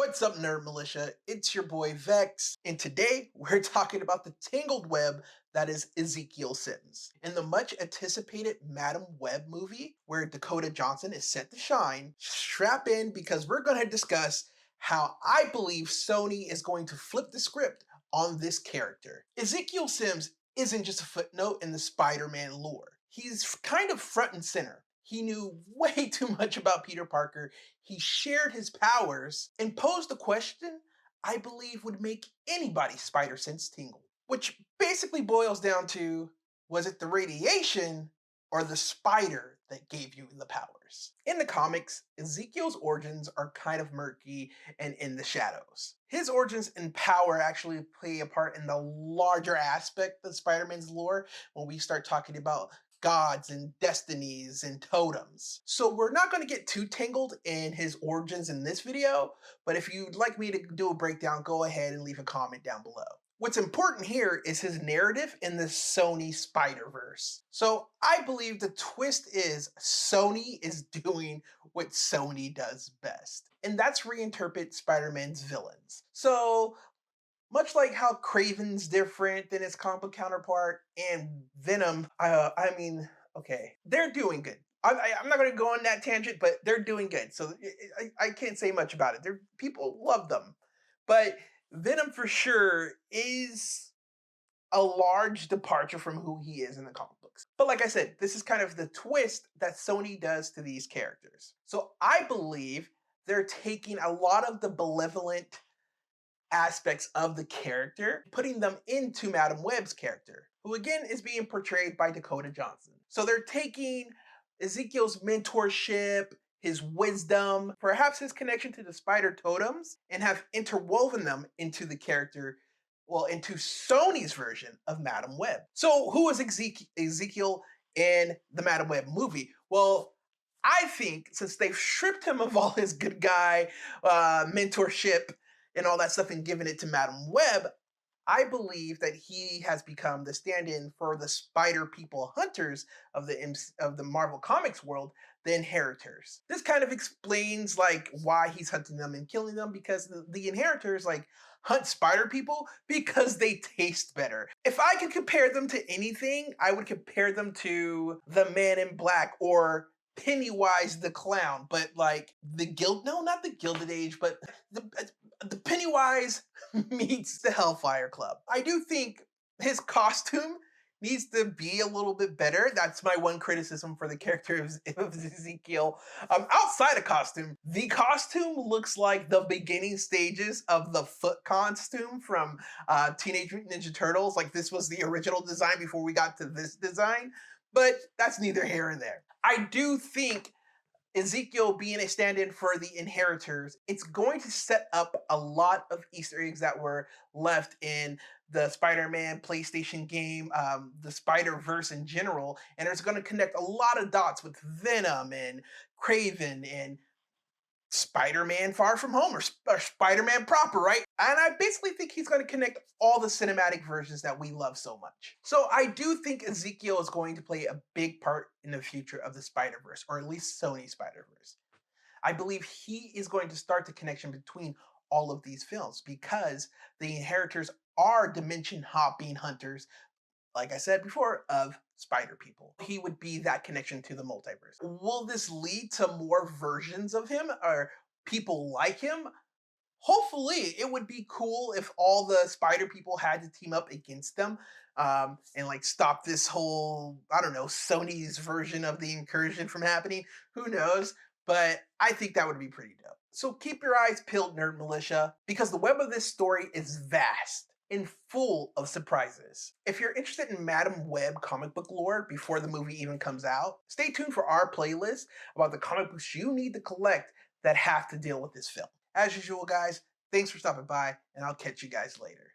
What's up, Nerd Mulisha? It's your boy Vexx, and today we're talking about the tangled web that is Ezekiel Sims. In the much anticipated Madam Web movie, where Dakota Johnson is set to shine, strap in because we're going to discuss how I believe Sony is going to flip the script on this character. Ezekiel Sims isn't just a footnote in the Spider-Man lore. He's kind of front and center. He knew way too much about Peter Parker. He shared his powers and posed a question I believe would make anybody's spider sense tingle. Which basically boils down to, was it the radiation or the spider that gave you the powers? In the comics, Ezekiel's origins are kind of murky and in the shadows. His origins and power actually play a part in the larger aspect of Spider-Man's lore when we start talking about gods and destinies and totems. So we're not going to get too tangled in his origins in this video, but if you'd like me to do a breakdown, go ahead and leave a comment down below. What's important here is his narrative in the Sony Spider-Verse. So I believe the twist is Sony is doing what Sony does best, and that's reinterpret Spider-Man's villains. So much like how Craven's different than its comic book counterpart and Venom, okay, they're doing good. I'm not going to go on that tangent, but they're doing good. So I can't say much about it. People love them. But Venom for sure is a large departure from who he is in the comic books. But like I said, this is kind of the twist that Sony does to these characters. So I believe they're taking a lot of the malevolent aspects of the character, putting them into Madam Web's character, who again is being portrayed by Dakota Johnson. So they're taking Ezekiel's mentorship, his wisdom, perhaps his connection to the spider totems, and have interwoven them into the character, well, into Sony's version of Madam Web. So who is Ezekiel in the Madam Web movie? Well, I think since they've stripped him of all his good guy mentorship and all that stuff and given it to Madam Web, I believe that he has become the stand-in for the spider people hunters of the Marvel Comics world, the Inheritors. This kind of explains like why he's hunting them and killing them, because the Inheritors like hunt spider people because they taste better. If I could compare them to anything, I would compare them to the Man in Black or Pennywise the Clown, but like not the Gilded Age, but the Pennywise meets the Hellfire Club. I do think his costume needs to be a little bit better. That's my one criticism for the character of Ezekiel. Outside of costume, the costume looks like the beginning stages of the foot costume from Teenage Mutant Ninja Turtles. Like this was the original design before we got to this design, but that's neither here nor there. I do think Ezekiel being a stand-in for the Inheritors, it's going to set up a lot of Easter eggs that were left in the Spider-Man PlayStation game, the Spider-Verse in general, and it's going to connect a lot of dots with Venom and Craven and Spider-Man Far From Home or Spider-Man proper, right? And I basically think he's going to connect all the cinematic versions that we love so much. So I do think Ezekiel is going to play a big part in the future of the Spider-Verse, or at least Sony Spider-Verse. I believe he is going to start the connection between all of these films because the Inheritors are dimension hopping hunters, like I said before, of spider people. He would be that connection to the multiverse. Will this lead to more versions of him or people like him? Hopefully. It would be cool if all the spider people had to team up against them and like stop this whole, I don't know, Sony's version of the incursion from happening. Who knows? But I think that would be pretty dope. So keep your eyes peeled, Nerd Mulisha, because the web of this story is vast and full of surprises. If you're interested in Madam Web comic book lore before the movie even comes out, stay tuned for our playlist about the comic books you need to collect that have to deal with this film. As usual, guys, thanks for stopping by, and I'll catch you guys later.